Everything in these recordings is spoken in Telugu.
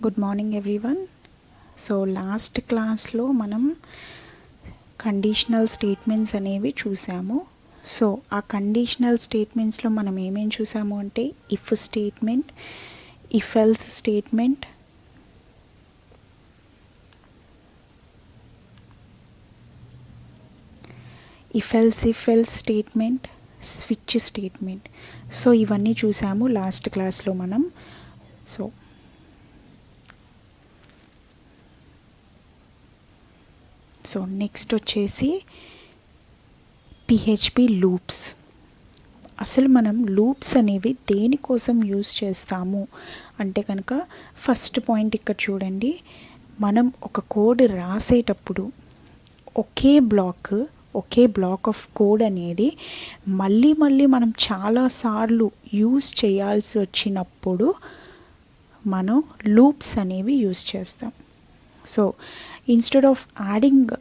Good morning everyone. So last క్లాస్లో మనం కండిషనల్ స్టేట్మెంట్స్ అనేవి చూసాము. సో ఆ కండిషనల్ స్టేట్మెంట్స్లో మనం ఏమేమి చూసాము అంటే if statement, if else statement, if else statement, switch statement. So ఇవన్నీ చూసాము లాస్ట్ క్లాస్లో మనం. సో నెక్స్ట్ వచ్చేసి పిహెచ్పి లూప్స్. అసలు మనం లూప్స్ అనేవి దేనికోసం యూజ్ చేస్తాము అంటే కనుక ఫస్ట్ పాయింట్ ఇక్కడ చూడండి. మనం ఒక కోడ్ రాసేటప్పుడు ఒకే బ్లాక్ ఆఫ్ కోడ్ అనేది మళ్ళీ మనం చాలాసార్లు యూజ్ చేయాల్సి వచ్చినప్పుడు మనం లూప్స్ అనేవి యూజ్ చేస్తాం. So instead of adding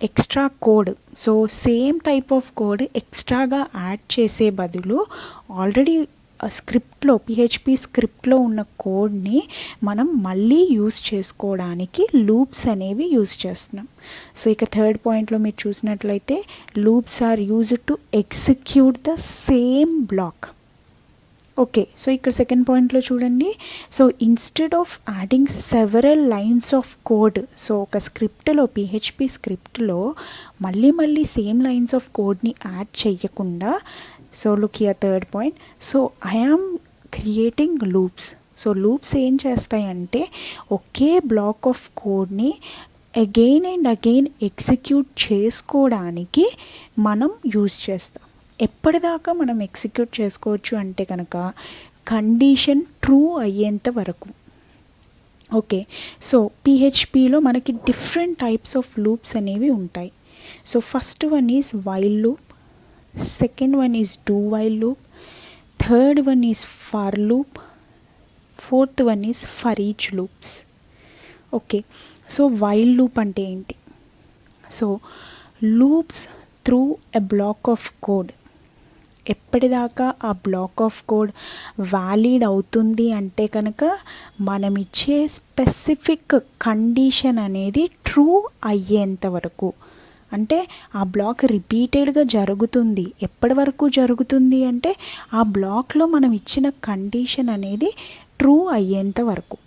extra code, so same type of code ఎక్స్ట్రాగా యాడ్ చేసే బదులు ఆల్రెడీ స్క్రిప్ట్లో పిహెచ్పి స్క్రిప్ట్లో ఉన్న కోడ్ని మనం మళ్ళీ యూజ్ చేసుకోవడానికి లూప్స్ అనేవి యూజ్ చేస్తున్నాం. సో ఇక థర్డ్ పాయింట్లో మీరు చూసినట్లయితే loops are used to execute the same block. Okay, so ఇక్కడ సెకండ్ పాయింట్లో చూడండి. So instead of adding several lines of code, so ఒక స్క్రిప్ట్లో పిహెచ్పి స్క్రిప్ట్లో మళ్ళీ సేమ్ లైన్స్ ఆఫ్ కోడ్ని యాడ్ చేయకుండా, so look here third point. So I am creating loops. So loops ఏం చేస్తాయంటే ఒకే బ్లాక్ ఆఫ్ కోడ్ని అగైన్ అండ్ అగైన్ ఎగ్జిక్యూట్ చేసుకోవడానికి మనం యూజ్ చేస్తాం. ఎప్పటిదాకా మనం ఎగ్జిక్యూట్ చేసుకోవచ్చు అంటే కనుక కండిషన్ ట్రూ అయ్యేంత వరకు. ఓకే, సో పిహెచ్పిలో మనకి డిఫరెంట్ టైప్స్ ఆఫ్ లూప్స్ అనేవి ఉంటాయి. So first one is while loop, second one is do while loop, third one is for loop, fourth one is for each loops. Okay, so while loop అంటే ఏంటి? So loops through a black of code. ఎప్పటిదాకా ఆ బ్లాక్ ఆఫ్ కోడ్ వ్యాలిడ్ అవుతుంది అంటే కనుక మనం ఇచ్చే స్పెసిఫిక్ కండిషన్ అనేది ట్రూ అయ్యేంత వరకు. అంటే ఆ బ్లాక్ రిపీటెడ్గా జరుగుతుంది. ఎప్పటి వరకు జరుగుతుంది అంటే ఆ బ్లాక్లో మనం ఇచ్చిన కండిషన్ అనేది ట్రూ అయ్యేంత వరకు.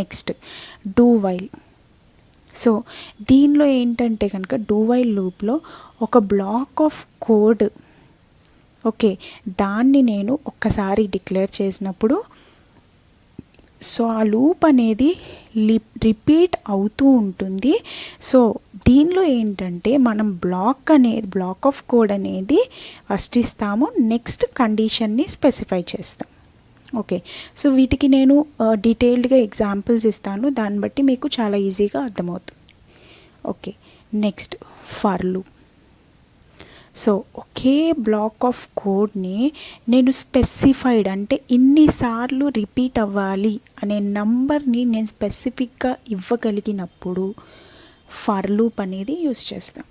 Next do while. సో దీనిలో ఏంటంటే కనుక డూ వైల్ లూప్లో ఒక బ్లాక్ ఆఫ్ కోడ్, ఓకే, దాన్ని నేను ఒక్కసారి డిక్లేర్ చేసినప్పుడు సో ఆ లూప్ అనేది రిపీట్ అవుతూ ఉంటుంది. సో దీనిలో ఏంటంటే మనం బ్లాక్ ఆఫ్ కోడ్ అనేది ఫస్ట్ ఇస్తాము, నెక్స్ట్ కండిషన్ని స్పెసిఫై చేస్తాం. ఓకే, సో వీటికి నేను డీటెయిల్డ్గా ఎగ్జాంపుల్స్ ఇస్తాను, దాన్ని బట్టి మీకు చాలా ఈజీగా అర్థమవుతుంది. Okay, next for loop. So okay block of కోడ్ని నేను స్పెసిఫైడ్ అంటే ఇన్నిసార్లు రిపీట్ అవ్వాలి అనే నంబర్ని నేను స్పెసిఫిక్గా ఇవ్వగలిగినప్పుడు ఫర్ లూప్ అనేది యూజ్ చేస్తాం.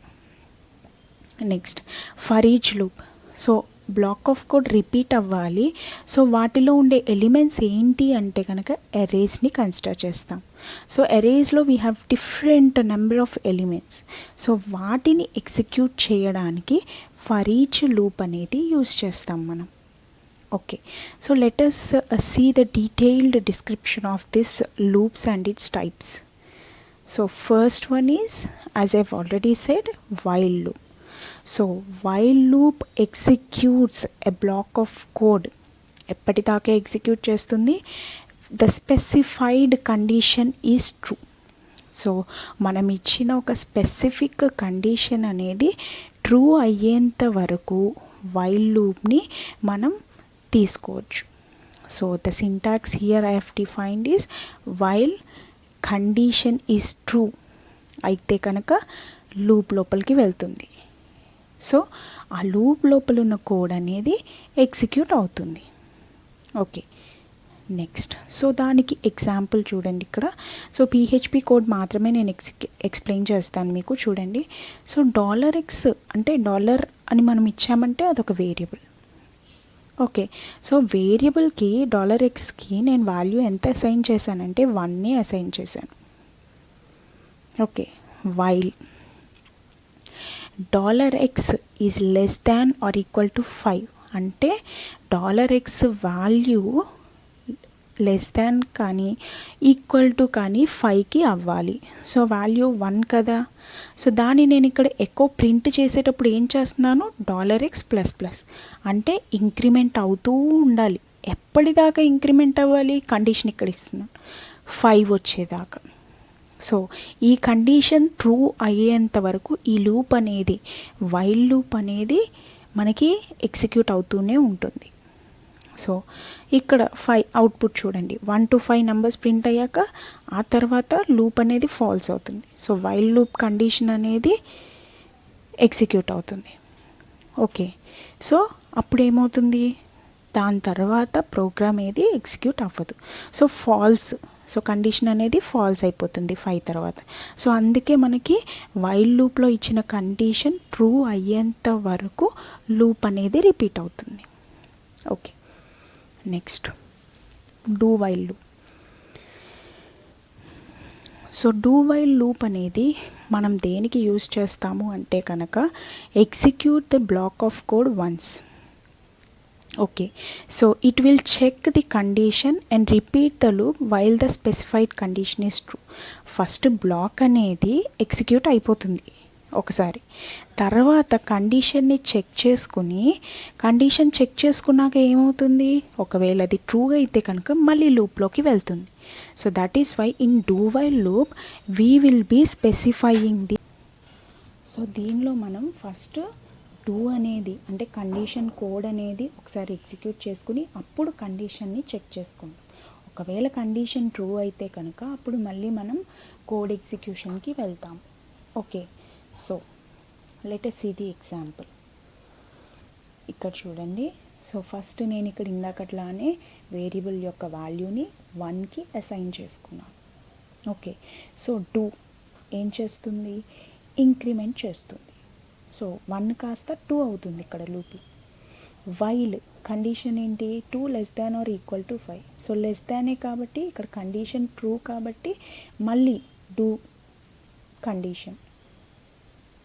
Next for each loop. So block of code repeat అవ్వాలి, సో వాటిలో ఉండే ఎలిమెంట్స్ ఏంటి అంటే కనుక ఎరేస్ని కన్సిడర్ చేస్తాం. సో ఎరేస్లో we have different number of elements. So వాటిని ఎగ్జిక్యూట్ చేయడానికి ఫర్ ఈచ్ లూప్ అనేది యూజ్ చేస్తాం మనం. Okay, so let us see the detailed description of this loops and its types. So first one is, as I've already said, while loop. So while loop executes a black of code. ఎప్పటిదాకా ఎగ్జిక్యూట్ చేస్తుంది? The specified condition is true. So మనం ఇచ్చిన ఒక స్పెసిఫిక్ కండిషన్ అనేది ట్రూ అయ్యేంత వరకు వైల్ లూప్ని మనం తీసుకోవచ్చు. So the syntax here I have defined is while condition is true అయితే కనుక లూప్ లోపలికి వెళ్తుంది. సో ఆ లూప్ లోపల ఉన్న కోడ్ అనేది ఎగ్జిక్యూట్ అవుతుంది. ఓకే, నెక్స్ట్ సో దానికి ఎగ్జాంపుల్ చూడండి ఇక్కడ. సో పిహెచ్పి కోడ్ మాత్రమే నేను ఎక్స్ప్లెయిన్ చేస్తాను మీకు. చూడండి, సో $x అంటే డాలర్ అని మనం ఇచ్చామంటే అదొక వేరియబుల్. ఓకే. సో వేరియబుల్కి $xకి నేను వాల్యూ ఎంత అసైన్ చేశానంటే 1ని అసైన్ చేశాను. Okay. While $x is less than or equal to 5 అంటే $x వాల్యూ లెస్ దాన్ కానీ ఈక్వల్ టు కానీ 5కి అవ్వాలి. సో వాల్యూ 1 కదా. సో దాన్ని నేను ఇక్కడ ఎకో ప్రింట్ చేసేటప్పుడు ఏం చేస్తున్నాను, $x++ అంటే ఇంక్రిమెంట్ అవుతూ ఉండాలి. ఎప్పటిదాకా ఇంక్రిమెంట్ అవ్వాలి, కండిషన్ ఇక్కడ ఇస్తున్నాను 5 వచ్చేదాకా. సో ఈ కండిషన్ ట్రూ అయ్యేంత వరకు ఈ లూప్ అనేది, వైల్ లూప్ అనేది మనకి ఎగ్జిక్యూట్ అవుతూనే ఉంటుంది. సో ఇక్కడ 5 అవుట్పుట్ చూడండి, 1 to 5 నెంబర్స్ ప్రింట్ అయ్యాక ఆ తర్వాత లూప్ అనేది ఫాల్స్ అవుతుంది. సో వైల్ లూప్ కండిషన్ అనేది ఎగ్జిక్యూట్ అవుతుంది. ఓకే. సో అప్పుడు ఏమవుతుంది, దాని తర్వాత ప్రోగ్రామ్ ఏది ఎగ్జిక్యూట్ అవ్వదు. సో ఫాల్స్, సో కండిషన్ అనేది ఫాల్స్ అయిపోతుంది 5 తర్వాత. సో అందుకే మనకి వైల్ లూప్లో ఇచ్చిన కండిషన్ ట్రూ అయ్యేంత వరకు లూప్ అనేది రిపీట్ అవుతుంది. Okay. Next do while loop. So do while loop అనేది మనం దేనికి యూజ్ చేస్తాము అంటే కనుక execute the block of code once. Okay. So it will check the condition and repeat the loop while the specified condition is true. First block అనేది ఎగ్జిక్యూట్ అయిపోతుంది ఒకసారి, తర్వాత కండిషన్ని చెక్ చేసుకుని, కండిషన్ చెక్ చేసుకున్నాక ఏమవుతుంది, ఒకవేళ అది ట్రూ అయితే కనుక మళ్ళీ లూప్లోకి వెళ్తుంది. So that is why in do while loop we will be specifying the. So దీనిలో మనం ఫస్ట్ డూ అనేది అంటే కండిషన్ కోడ్ అనేది ఒకసారి ఎగ్జిక్యూట్ చేసుకుని అప్పుడు కండిషన్ని చెక్ చేసుకుంటాం. ఒకవేళ కండిషన్ ట్రూ అయితే కనుక అప్పుడు మళ్ళీ మనం కోడ్ ఎగ్జిక్యూషన్కి వెళ్తాం. Okay. So let us see the example. ఇక్కడ చూడండి. సో ఫస్ట్ నేను ఇక్కడ ఇందాకట్లానే వేరియబుల్ యొక్క వాల్యూని 1కి అసైన్ చేసుకున్నాను. ఓకే. సో డూ ఏం చేస్తుంది, ఇంక్రిమెంట్ చేస్తుంది. సో 1 కాస్త 2 అవుతుంది ఇక్కడ లూప్. వైల్ కండిషన్ ఏంటి, 2 less than or equal to 5. So less దానే కాబట్టి ఇక్కడ కండిషన్ ట్రూ కాబట్టి మళ్ళీ డూ కండిషన్.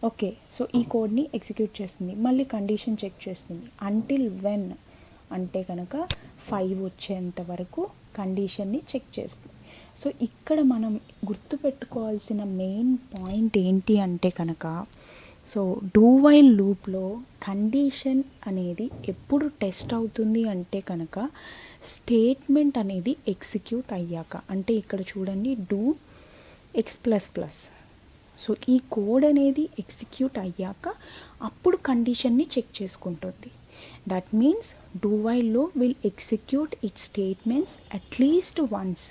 ఓకే. సో ఈ కోడ్ని ఎగ్జిక్యూట్ చేస్తుంది, మళ్ళీ కండిషన్ చెక్ చేస్తుంది. అంటిల్ వెన్ అంటే కనుక 5 వచ్చేంత వరకు కండిషన్ని చెక్ చేస్తుంది. సో ఇక్కడ మనం గుర్తుపెట్టుకోవాల్సిన మెయిన్ పాయింట్ ఏంటి అంటే కనుక, సో డూ వైల్ లూప్లో కండిషన్ అనేది ఎప్పుడు టెస్ట్ అవుతుంది అంటే కనుక స్టేట్మెంట్ అనేది ఎగ్జిక్యూట్ అయ్యాక. అంటే ఇక్కడ చూడండి డూ x++. సో ఈ కోడ్ అనేది ఎగ్జిక్యూట్ అయ్యాక అప్పుడు కండిషన్ని చెక్ చేసుకుంటుంది. దట్ మీన్స్ డూ వైల్లో will execute its statements at least once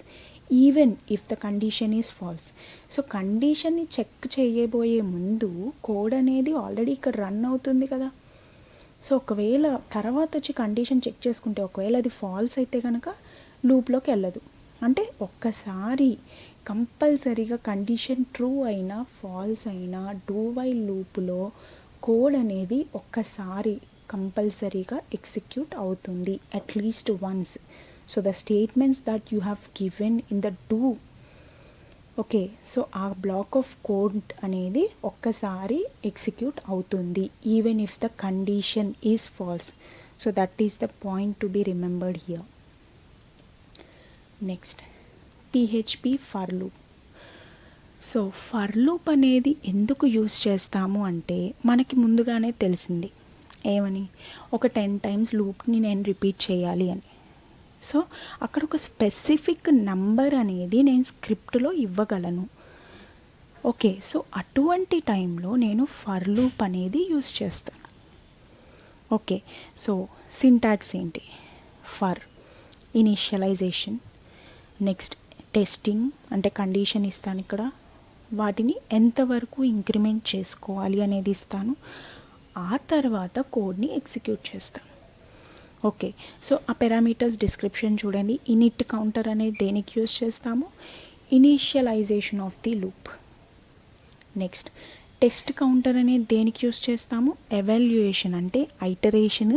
even if the condition is false. So కండిషన్ని చెక్ చేయబోయే ముందు కోడ్ అనేది ఆల్రెడీ ఇక్కడ రన్ అవుతుంది కదా. సో ఒకవేళ తర్వాత వచ్చి కండిషన్ చెక్ చేసుకుంటే ఒకవేళ అది ఫాల్స్ అయితే కనుక లూప్లోకి వెళ్ళదు. అంటే ఒక్కసారి కంపల్సరీగా కండిషన్ ట్రూ అయినా ఫాల్స్ అయినా డూ వైల్ లూప్లో కోడ్ అనేది ఒక్కసారి కంపల్సరీగా ఎగ్జిక్యూట్ అవుతుంది at least once. So the statements that you have given in the do. Okay. So ఆ బ్లాక్ ఆఫ్ కోడ్ అనేది ఒక్కసారి ఎగ్జిక్యూట్ అవుతుంది even if the condition is false. So that is the point to be remembered here. Next PHP for loop. So for loop అనేది ఎందుకు యూస్ చేస్తాము అంటే మనకి ముందుగానే తెలిసింది ఏమని, ఒక 10 times లూప్ని నేను రిపీట్ చేయాలి అని. సో అక్కడ ఒక స్పెసిఫిక్ నంబర్ అనేది నేను స్క్రిప్ట్లో ఇవ్వగలను. ఓకే. సో అటువంటి టైంలో నేను ఫర్ లూప్ అనేది యూస్ చేస్తాను. ఓకే. సో సింటాక్స్ ఏంటి, ఫర్ ఇనిషియలైజేషన్, నెక్స్ట్ టెస్టింగ్ అంటే కండిషన్ ఇస్తాను ఇక్కడ, వాటిని ఎంతవరకు ఇంక్రిమెంట్ చేసుకోవాలి అనేది ఇస్తాను, ఆ తర్వాత కోడ్ని ఎగ్జిక్యూట్ చేస్తాను. ఓకే. సో ఆ పారామీటర్స్ డిస్క్రిప్షన్ చూడండి. ఇనిట్ కౌంటర్ అనేది దేనికి యూస్ చేస్తాము, initialisation of the loop. Next test counter అనేది దేనికి యూస్ చేస్తాము, ఎవాల్యుయేషన్ అంటే ఐటరేషన్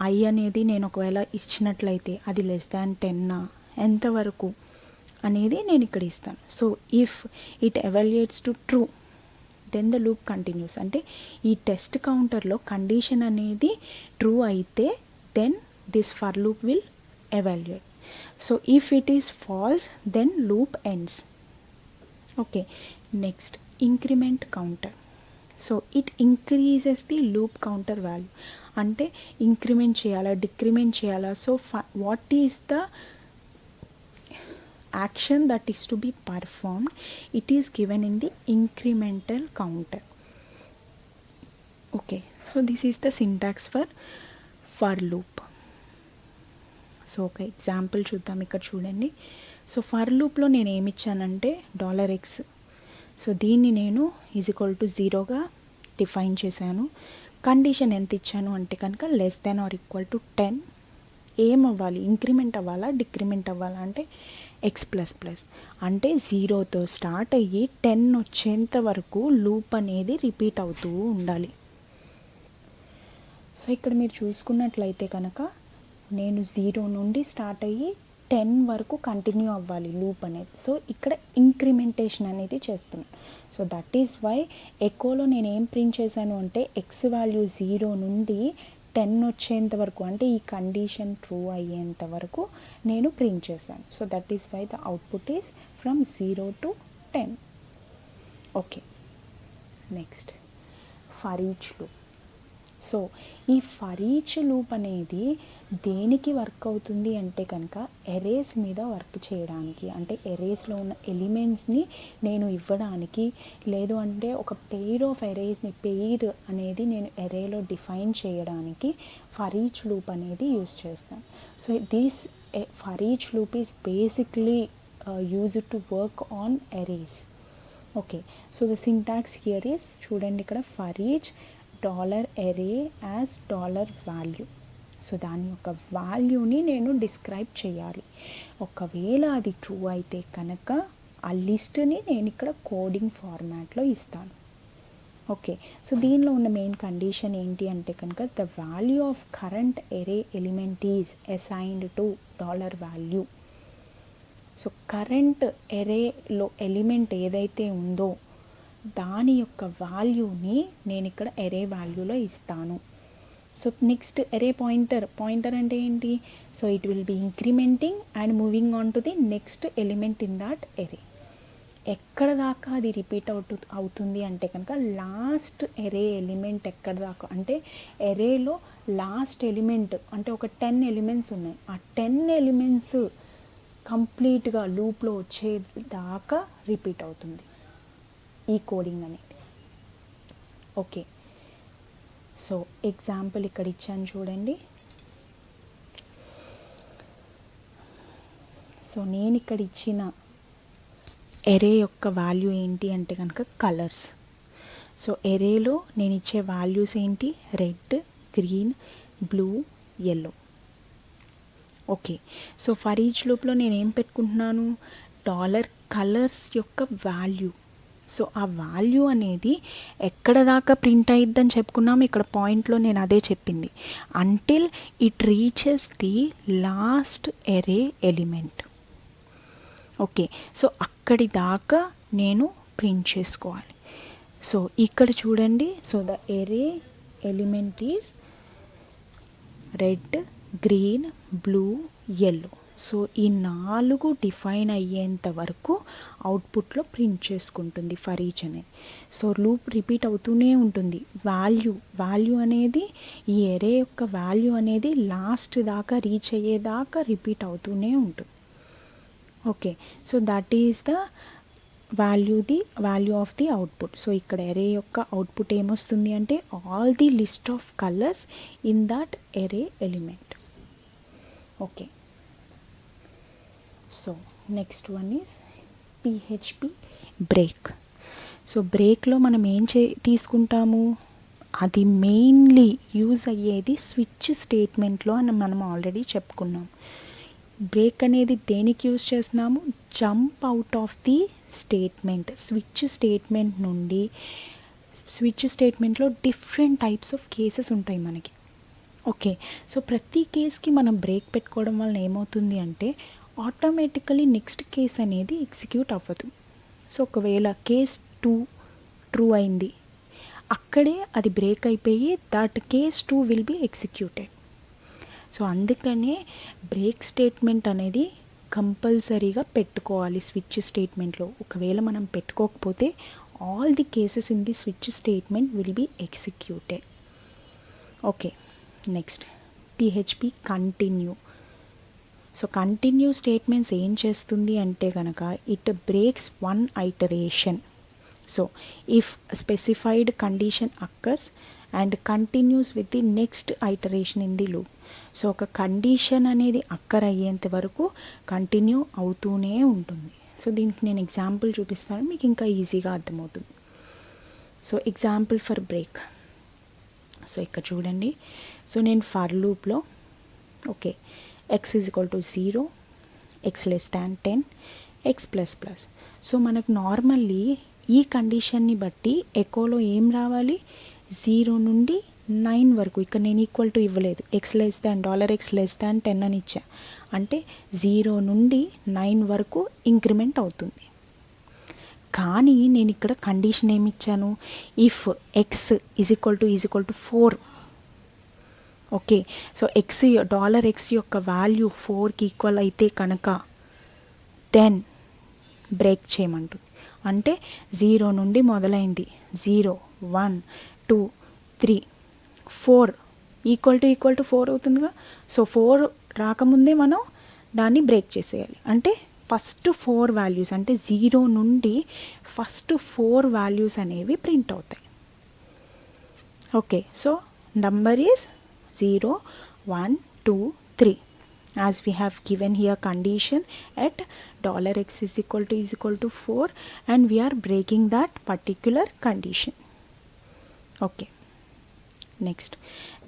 ఐ అనేది నేను ఒకవేళ ఇచ్చినట్లయితే అది లెస్ దాన్ 10 ఎంతవరకు అనేది నేను ఇక్కడ ఇస్తాను. So if it evaluates to true then the loop continues. అంటే ఈ టెస్ట్ కౌంటర్లో కండిషన్ అనేది ట్రూ అయితే then this for loop will evaluate. So if it is false then loop ends. Okay, next increment counter. So it increases the loop counter value. అంటే ఇంక్రిమెంట్ చేయాలా డిక్రిమెంట్ చేయాలా. So what is the action that is to be performed, it is given in the incremental counter. Okay, so this is the syntax for loop. So ఒక ఎగ్జాంపుల్ చూద్దాం. ఇక్కడ చూడండి. సో ఫర్ లూప్లో నేను ఏమి ఇచ్చానంటే $x. సో దీన్ని నేను =0గా డిఫైన్ చేశాను. కండిషన్ ఎంత ఇచ్చాను అంటే కనుక less than or equal to 10. ఏం అవ్వాలి, ఇంక్రిమెంట్ అవ్వాలా డిక్రిమెంట్ అవ్వాలా అంటే x++. అంటే 0తో స్టార్ట్ అయ్యి 10 వచ్చేంత వరకు లూప్ అనేది రిపీట్ అవుతూ ఉండాలి. సో ఇక్కడ మీరు చూసుకున్నట్లయితే కనుక నేను 0 నుండి స్టార్ట్ అయ్యి 10 వరకు కంటిన్యూ అవ్వాలి లూప్ అనేది. సో ఇక్కడ ఇంక్రిమెంటేషన్ అనేది చేస్తున్నాను. సో దట్ ఈస్ వై ఎకోలో నేను ఏం ప్రింట్ చేశాను అంటే x వాల్యూ 0 నుండి 10 వచ్చేంత వరకు, అంటే ఈ కండిషన్ ట్రూ అయ్యేంత వరకు నేను ప్రింట్ చేశాను. So that is why the output is from 0 to 10. Okay, next for each loop. So ఈ ఫర్ ఈచ్ లూప్ అనేది దేనికి వర్క్ అవుతుంది అంటే కనుక ఎరేస్ మీద వర్క్ చేయడానికి. అంటే ఎరేస్లో ఉన్న ఎలిమెంట్స్ని నేను ఇవ్వడానికి, లేదు అంటే ఒక పెయిర్ ఆఫ్ ఎరేస్ని, పెయిర్ అనేది నేను ఎరేలో డిఫైన్ చేయడానికి ఫర్ ఈచ్ లూప్ అనేది యూజ్ చేస్తాను. So this for each loop is basically used to work on erase. Okay, so the syntax here is చూడండి ఇక్కడ for each $array as $value. So దాని యొక్క వాల్యూని నేను డిస్క్రైబ్ చేయాలి. ఒకవేళ అది ట్రూ అయితే కనుక ఆ లిస్ట్ని నేను ఇక్కడ కోడింగ్ ఫార్మాట్లో ఇస్తాను. ఓకే, సో దీనిలో ఉన్న మెయిన్ కండిషన్ ఏంటి అంటే కనుక the value of current array element is assigned to $value. So current ఎరేలో ఎలిమెంట్ ఏదైతే ఉందో దాని యొక్క వాల్యూని నేను ఇక్కడ ఎరే వాల్యూలో ఇస్తాను. సో నెక్స్ట్ ఎరే పాయింటర్ అంటే ఏంటి? So it will be incrementing and moving on to the next element in that array. ఎక్కడ దాకా అది రిపీట్ అవుతుంది అంటే కనుక లాస్ట్ ఎరే ఎలిమెంట్ ఎక్కడ దాకా అంటే ఎరేలో లాస్ట్ ఎలిమెంట్ అంటే ఒక 10 ఎలిమెంట్స్ ఉన్నాయి. ఆ 10 ఎలిమెంట్స్ కంప్లీట్గా లూప్లో వచ్చేదాకా రిపీట్ అవుతుంది ఈ కోడింగ్ అనేది. ఓకే, సో ఎగ్జాంపుల్ ఇక్కడ ఇచ్చాను చూడండి. సో నేను ఇక్కడ ఇచ్చిన ఎరే యొక్క వాల్యూ ఏంటి అంటే కనుక కలర్స్. సో ఎరేలో నేను ఇచ్చే వాల్యూస్ ఏంటి? Red, green, blue, yellow. Okay, so for each లూప్లో నేను ఏం పెట్టుకుంటున్నాను? $కలర్స్ యొక్క వాల్యూ. సో ఆ వాల్యూ అనేది ఎక్కడ దాకా ప్రింట్ అయిద్దని చెప్పుకున్నాము. ఇక్కడ పాయింట్లో నేను అదే చెప్పింది. Until it reaches the last array element. Okay, so అక్కడి దాకా నేను ప్రింట్ చేసుకోవాలి. సో ఇక్కడ చూడండి. So the array element is red, green, blue, yellow. So ఈ 4 డిఫైన్ అయ్యేంత వరకు అవుట్పుట్లో ప్రింట్ చేసుకుంటుంది ఫర్ ఈచ్ అనేది. సో లూప్ రిపీట్ అవుతూనే ఉంటుంది. వాల్యూ అనేది ఈ ఎరే యొక్క వాల్యూ అనేది లాస్ట్ దాకా రీచ్ అయ్యేదాకా రిపీట్ అవుతూనే ఉంటుంది. Okay, so that is the value of the output. So ఇక్కడ ఎరే యొక్క అవుట్పుట్ ఏమొస్తుంది అంటే all the list of colours in that array element. Okay, so next one is PHP break. So బ్రేక్లో మనం ఏం తీసుకుంటాము? అది మెయిన్లీ యూజ్ అయ్యేది స్విచ్ స్టేట్మెంట్లో అని మనం ఆల్రెడీ చెప్పుకున్నాం. బ్రేక్ అనేది దేనికి యూజ్ చేస్తున్నాము? Jump out of the statement. Switch statement నుండి, స్విచ్ స్టేట్మెంట్లో డిఫరెంట్ టైప్స్ ఆఫ్ కేసెస్ ఉంటాయి మనకి. ఓకే. సో ప్రతి కేస్కి మనం బ్రేక్ పెట్టుకోవడం వలన ఏమవుతుంది అంటే ఆటోమేటికలీ నెక్స్ట్ కేస్ అనేది ఎగ్జిక్యూట్ అవ్వదు. సో ఒకవేళ కేస్ 2 ట్రూ అయింది, అక్కడే అది బ్రేక్ అయిపోయి that case 2 will be executed. So అందుకనే బ్రేక్ స్టేట్మెంట్ అనేది కంపల్సరీగా పెట్టుకోవాలి స్విచ్ స్టేట్మెంట్లో. ఒకవేళ మనం పెట్టుకోకపోతే all the cases in the switch statement will be executed. Okay, next PHP continue. So continue statements ఏం చేస్తుంది అంటే కనుక it breaks one iteration. So if specified condition occurs and continues with the next iteration in the loop. So ఒక కండిషన్ అనేది అక్కర్ అయ్యేంత వరకు కంటిన్యూ అవుతూనే ఉంటుంది. సో దీనికి నేను ఎగ్జాంపుల్ చూపిస్తాను, మీకు ఇంకా ఈజీగా అర్థమవుతుంది. So example for break. So ఇక్కడ చూడండి. సో నేను ఫర్ లూప్లో okay x is equal to 0, x less than 10, x plus plus. So మనకు నార్మల్లీ ఈ కండిషన్ని బట్టి ఎకోలో ఏం రావాలి, 0 నుండి 9 వరకు. ఇక్కడ నేను ఈక్వల్ టు ఇవ్వలేదు, x less than $x less than 10 అని ఇచ్చా, అంటే 0 నుండి 9 వరకు ఇంక్రిమెంట్ అవుతుంది. కానీ నేను ఇక్కడ కండిషన్ ఏమి ఇచ్చాను, if x is equal to 4. Okay, so $x యొక్క వాల్యూ 4కి ఈక్వల్ అయితే కనుక దెన్ బ్రేక్ చేయమంటుంది. అంటే 0 నుండి మొదలైంది, 0, 1, 2, 3, 4 ఈక్వల్ టు 4 అవుతుందిగా. సో 4 రాకముందే మనం దాన్ని బ్రేక్ చేసేయాలి. అంటే ఫస్ట్ 4 వాల్యూస్, అంటే 0 నుండి ఫస్ట్ 4 వాల్యూస్ అనేవి ప్రింట్ అవుతాయి. Okay, so number is 0, 1, 2, 3 as we have given here condition at $x is equal to 4 and we are breaking that particular condition. Okay, next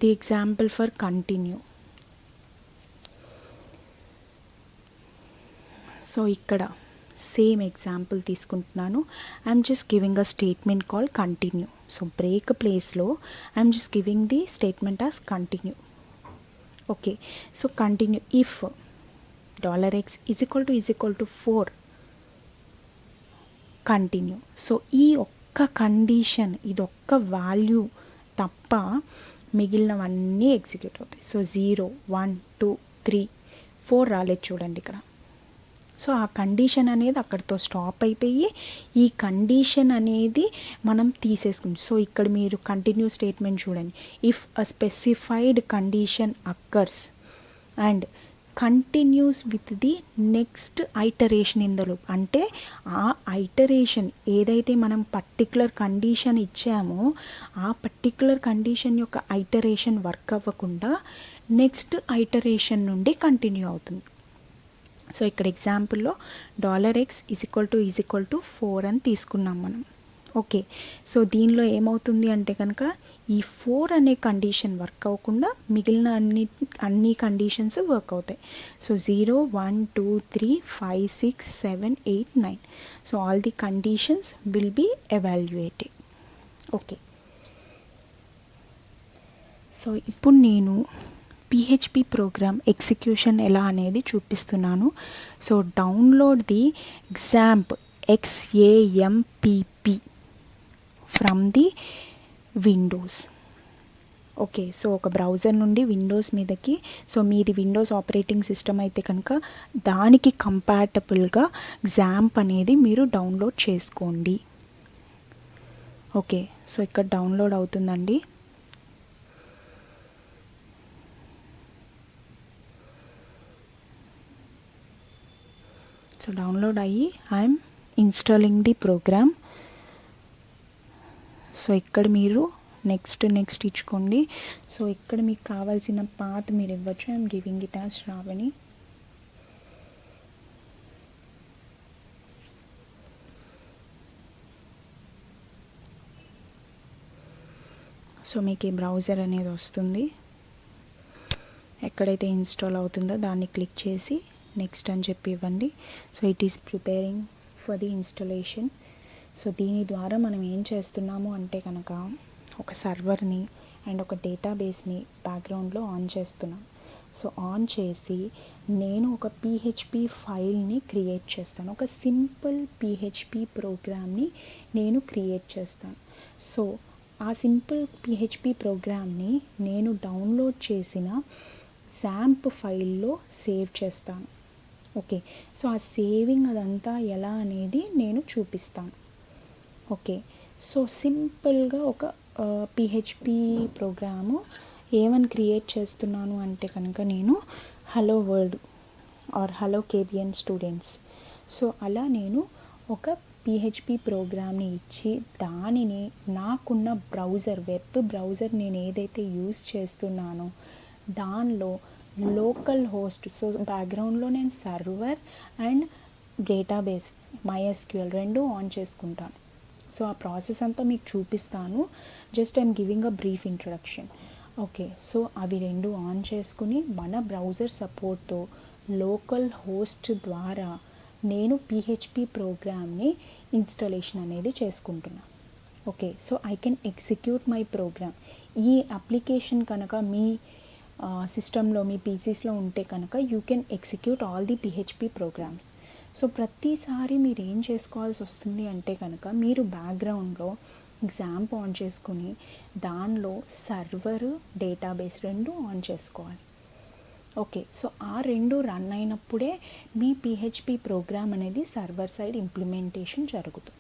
the example for continue. So ఇక్కడ సేమ్ ఎగ్జాంపుల్ తీసుకుంటున్నాను. I'm just giving a statement call continue. So break ప్లేస్లో I'm just giving the statement as continue. Okay, so continue if $x is equal to 4 continue. So ఈ ఒక్క కండిషన్, ఇదొక్క వాల్యూ తప్ప మిగిలినవన్నీ ఎగ్జిక్యూట్ అవుతాయి. సో 0, 1, 2, 3, 4 రాలేదు చూడండి ఇక్కడ. సో ఆ కండిషన్ అనేది అక్కడితో స్టాప్ అయిపోయి ఈ కండిషన్ అనేది మనం తీసేసుకుంటాం. సో ఇక్కడ మీరు కంటిన్యూ స్టేట్మెంట్ చూడండి, if a specified condition occurs and continues with the next iteration in the loop. అంటే ఆ ఐటరేషన్ ఏదైతే మనం పర్టికులర్ కండిషన్ ఇచ్చామో ఆ పర్టికులర్ కండిషన్ యొక్క ఐటరేషన్ వర్క్ అవ్వకుండా నెక్స్ట్ ఐటరేషన్ నుండి కంటిన్యూ అవుతుంది. సో ఇక్కడ ఎగ్జాంపుల్లో $x ఈజ్ ఈక్వల్ టు 4 అని తీసుకున్నాం మనం. ఓకే, సో దీనిలో ఏమవుతుంది అంటే కనుక ఈ 4 అనే కండిషన్ వర్క్ అవ్వకుండా మిగిలిన అన్ని కండిషన్స్ వర్క్ అవుతాయి. So 0, 1, 2, 3, 5, 6, 7, 8, 9. So all the conditions will be evaluated. Okay, so ఇప్పుడు నేను పిహెచ్పి ప్రోగ్రామ్ ఎగ్జిక్యూషన్ ఎలా అనేది చూపిస్తున్నాను. So download the XAMPP from the Windows. Okay, so ఒక బ్రౌజర్ నుండి విండోస్ మీదకి, సో మీది విండోస్ ఆపరేటింగ్ సిస్టమ్ అయితే కనుక దానికి కంపాటబుల్గా XAMPP అనేది మీరు డౌన్లోడ్ చేసుకోండి. ఓకే, సో ఇక్కడ డౌన్లోడ్ అవుతుందండి. సో డౌన్లోడ్ అయ్యి I'm installing the program. So ఇక్కడ మీరు నెక్స్ట్ ఇచ్చుకోండి. సో ఇక్కడ మీకు కావాల్సిన పాత్ మీరు ఇవ్వచ్చు. I'm giving it as Shravani. So మీకు ఈ బ్రౌజర్ అనేది వస్తుంది. ఎక్కడైతే ఇన్స్టాల్ అవుతుందో దాన్ని క్లిక్ చేసి నెక్స్ట్ అని చెప్పి ఇవ్వండి. So it is preparing for the installation. So దీని ద్వారా మనం ఏం చేస్తున్నాము అంటే కనుక ఒక సర్వర్ని అండ్ ఒక డేటాబేస్ని బ్యాక్గ్రౌండ్లో ఆన్ చేస్తున్నాను. సో ఆన్ చేసి నేను ఒక పిహెచ్పి ఫైల్ని క్రియేట్ చేస్తాను. ఒక సింపుల్ పిహెచ్పి ప్రోగ్రామ్ని నేను క్రియేట్ చేస్తాను. సో ఆ సింపుల్ పిహెచ్పి ప్రోగ్రామ్ని నేను డౌన్లోడ్ చేసిన శాంప్ ఫైల్లో సేవ్ చేస్తాను. ఓకే, సో ఆ సేవింగ్ అదంతా ఎలా అనేది నేను చూపిస్తాను. ఓకే, సో సింపుల్గా ఒక పిహెచ్పి ప్రోగ్రాము ఏమని క్రియేట్ చేస్తున్నాను అంటే కనుక నేను hello world or hello KBN students. So అలా నేను ఒక పిహెచ్పి ప్రోగ్రామ్ని ఇచ్చి దానిని నాకున్న బ్రౌజర్, వెబ్ బ్రౌజర్ నేను ఏదైతే యూస్ చేస్తున్నానో దానిలో లోకల్ హోస్ట్, సో బ్యాక్గ్రౌండ్లో నేను సర్వర్ అండ్ డేటాబేస్ MySQL రెండు ఆన్ చేసుకుంటాను. సో ఆ ప్రాసెస్ అంతా మీకు చూపిస్తాను. Just I'm giving a brief introduction. Okay, so అవి రెండు ఆన్ చేసుకుని మన బ్రౌజర్ సపోర్ట్తో లోకల్ హోస్ట్ ద్వారా నేను పిహెచ్పి ప్రోగ్రామ్ని ఇన్స్టాలేషన్ అనేది చేసుకుంటున్నాను. Okay, so I can execute my program. ఈ అప్లికేషన్ కనుక మీ సిస్టంలో, మీ పీసీస్లో ఉంటే కనుక you can execute all the PHP programs. So ప్రతిసారి మీరు ఏం చేసుకోవాల్సి వస్తుంది అంటే కనుక మీరు బ్యాక్గ్రౌండ్లో ఎగ్జాంప్ ఆన్ చేసుకుని దానిలో సర్వరు, డేటాబేస్ రెండు ఆన్ చేసుకోవాలి. ఓకే, సో ఆ రెండు రన్ అయినప్పుడే మీ పిహెచ్పి ప్రోగ్రామ్ అనేది సర్వర్ సైడ్ ఇంప్లిమెంటేషన్ జరుగుతుంది.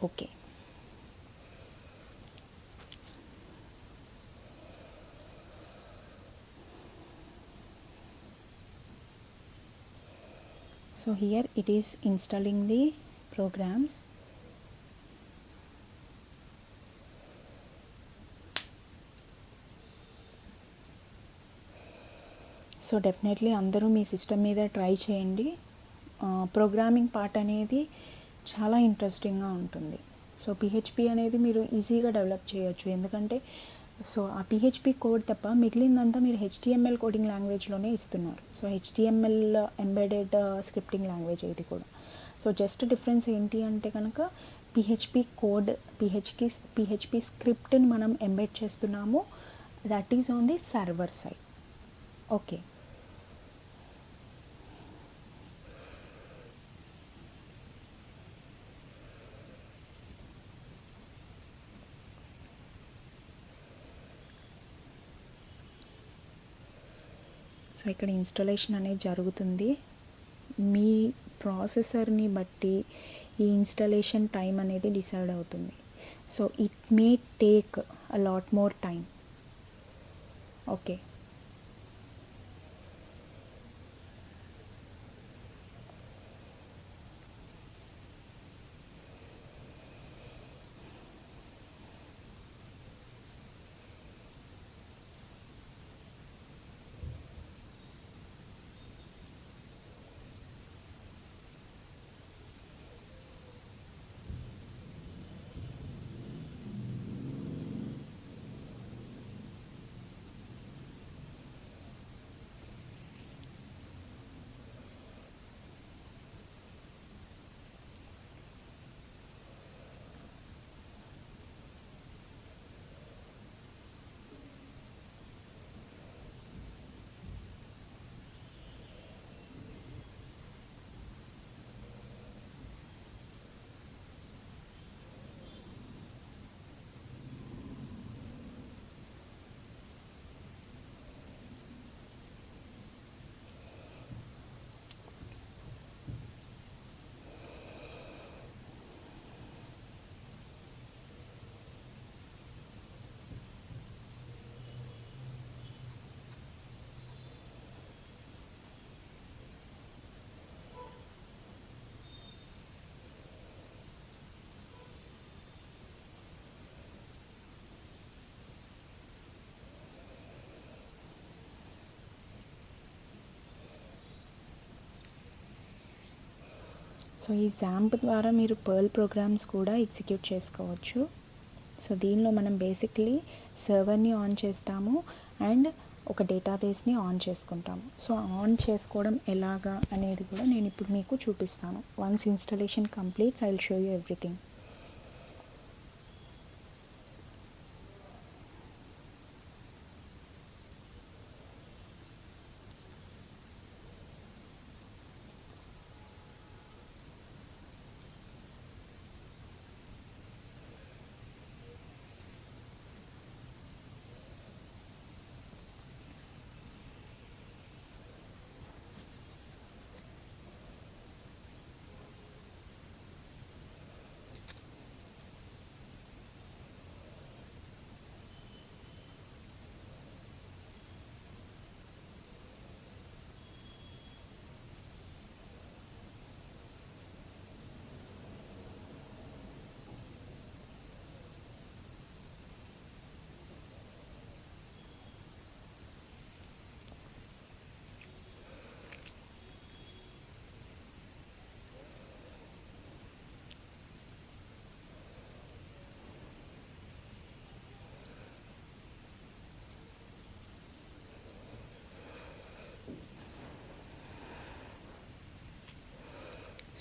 Okay, so here it is installing the programs. So definitely అందరూ మీ సిస్టమ్ మీద ట్రై చేయండి. ప్రోగ్రామింగ్ పార్ట్ అనేది చాలా ఇంట్రెస్టింగ్గా ఉంటుంది. సో పిహెచ్పి అనేది మీరు ఈజీగా డెవలప్ చేయొచ్చు. ఎందుకంటే సో ఆ పిహెచ్పి కోడ్ తప్ప మిగిలిందంతా మీరు HTML కోడింగ్ లాంగ్వేజ్లోనే ఇస్తున్నారు. So HTML embedded scripting language ఇది కూడా. సో జస్ట్ డిఫరెన్స్ ఏంటి అంటే కనుక పిహెచ్పి కోడ్, పిహెచ్పి స్క్రిప్ట్ని మనం ఎంబెడ్ చేస్తున్నాము. That is on the server side. Okay, so ఇక్కడ ఇన్స్టాలేషన్ అనేది జరుగుతుంది. మీ ప్రాసెసర్ని బట్టి ఈ ఇన్స్టాలేషన్ టైం అనేది డిసైడ్ అవుతుంది. So it may take a lot more time. Okay, so ఈ XAMPP ద్వారా మీరు పర్ల్ ప్రోగ్రామ్స్ కూడా ఎగ్జిక్యూట్ చేసుకోవచ్చు. సో దీనిలో మనం బేసిక్లీ సర్వర్ని ఆన్ చేస్తాము అండ్ ఒక డేటాబేస్ని ఆన్ చేసుకుంటాము. సో ఆన్ చేసుకోవడం ఎలాగా అనేది కూడా నేను ఇప్పుడు మీకు చూపిస్తాను. Once installation completes I will show you everything.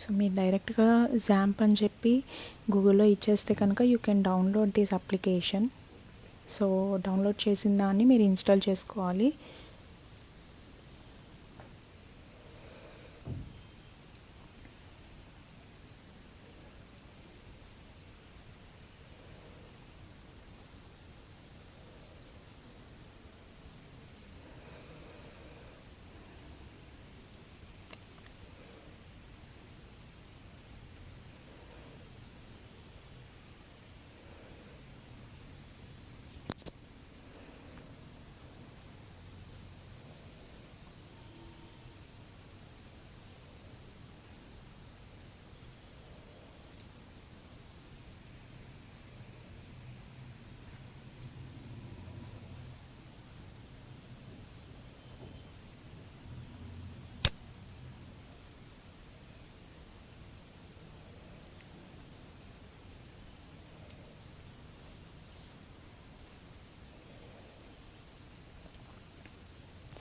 So మీరు డైరెక్ట్గా జాంప్ అని చెప్పి గూగుల్లో ఇచ్చేస్తే కనుక you can download this application. So download చేసిన దాన్ని మీరు ఇన్స్టాల్ చేసుకోవాలి.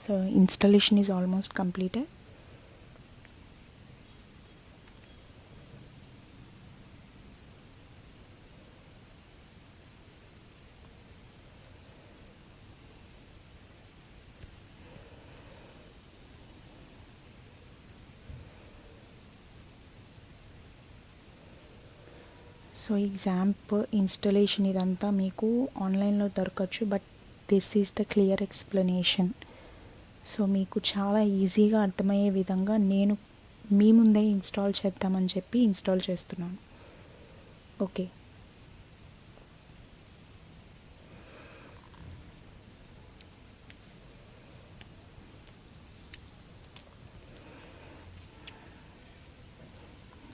So installation is almost completed. So ఈ XAMPP ఇన్స్టలేషన్ ఇదంతా మీకు ఆన్లైన్లో దొరకచ్చు, but this is the clear explanation. So మీకు చాలా ఈజీగా అర్థమయ్యే విధంగా నేను మీ ముందే ఇన్స్టాల్ చేద్దామని చెప్పి ఇన్స్టాల్ చేస్తున్నాను. Okay,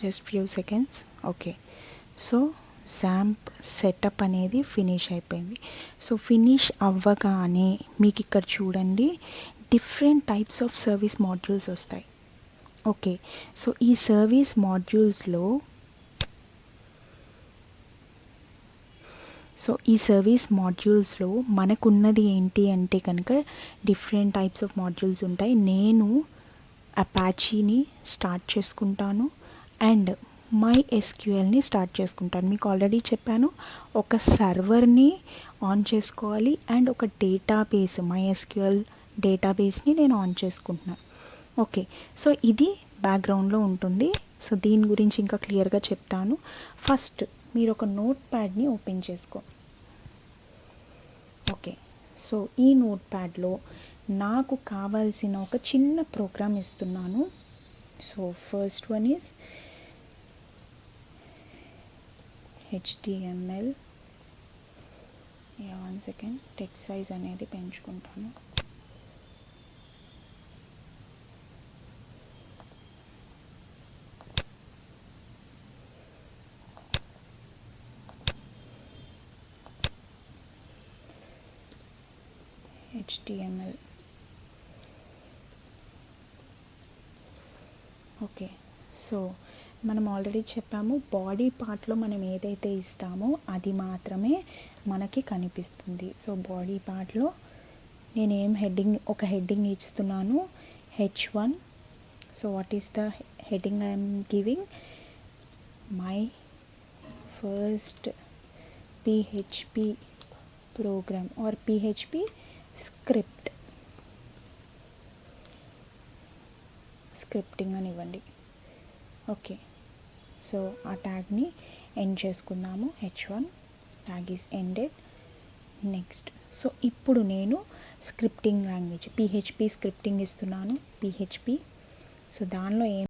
just few seconds. Okay, so XAMPP setup అనేది ఫినిష్ అయిపోయింది. సో ఫినిష్ అవ్వగానే మీకు ఇక్కడ చూడండి different types of service modules వస్తాయి. ఓకే, సో ఈ సర్వీస్ మాడ్యూల్స్లో మనకున్నది ఏంటి అంటే కనుక డిఫరెంట్ టైప్స్ ఆఫ్ మాడ్యూల్స్ ఉంటాయి. నేను అపాచీని స్టార్ట్ చేసుకుంటాను అండ్ MySQLని స్టార్ట్ చేసుకుంటాను. మీకు ఆల్రెడీ చెప్పాను, ఒక సర్వర్ని ఆన్ చేసుకోవాలి అండ్ ఒక డేటాబేస్ MySQL డేటాబేస్ని నేను ఆన్ చేసుకుంటున్నాను. ఓకే, సో ఇది బ్యాక్గ్రౌండ్లో ఉంటుంది. సో దీని గురించి ఇంకా క్లియర్గా చెప్తాను. ఫస్ట్ మీరు ఒక నోట్ ప్యాడ్ని ఓపెన్ చేసుకో. ఓకే, సో ఈ నోట్ ప్యాడ్లో నాకు కావాల్సిన ఒక చిన్న ప్రోగ్రామ్ ఇస్తున్నాను. So first one is HTML. One second, text size అనేది పెంచుకుంటాను. HTML. ఓకే, సో మనం ఆల్రెడీ చెప్పాము, బాడీ పార్ట్లో మనం ఏదైతే ఇస్తామో అది మాత్రమే మనకి కనిపిస్తుంది. సో బాడీ పార్ట్లో నేనేం ఒక హెడ్డింగ్ ఇస్తున్నాను, H1. So what is the heading I'm giving? My first PHP program or PHP scripting అని ఇవ్వండి. ఓకే, సో ఆ ట్యాగ్ని ఎండ్ చేసుకుందాము. H1 tag is ended. Next, so ఇప్పుడు నేను స్క్రిప్టింగ్ లాంగ్వేజ్ PHP స్క్రిప్టింగ్ ఇస్తున్నాను, PHP. సో దానిలో ఏం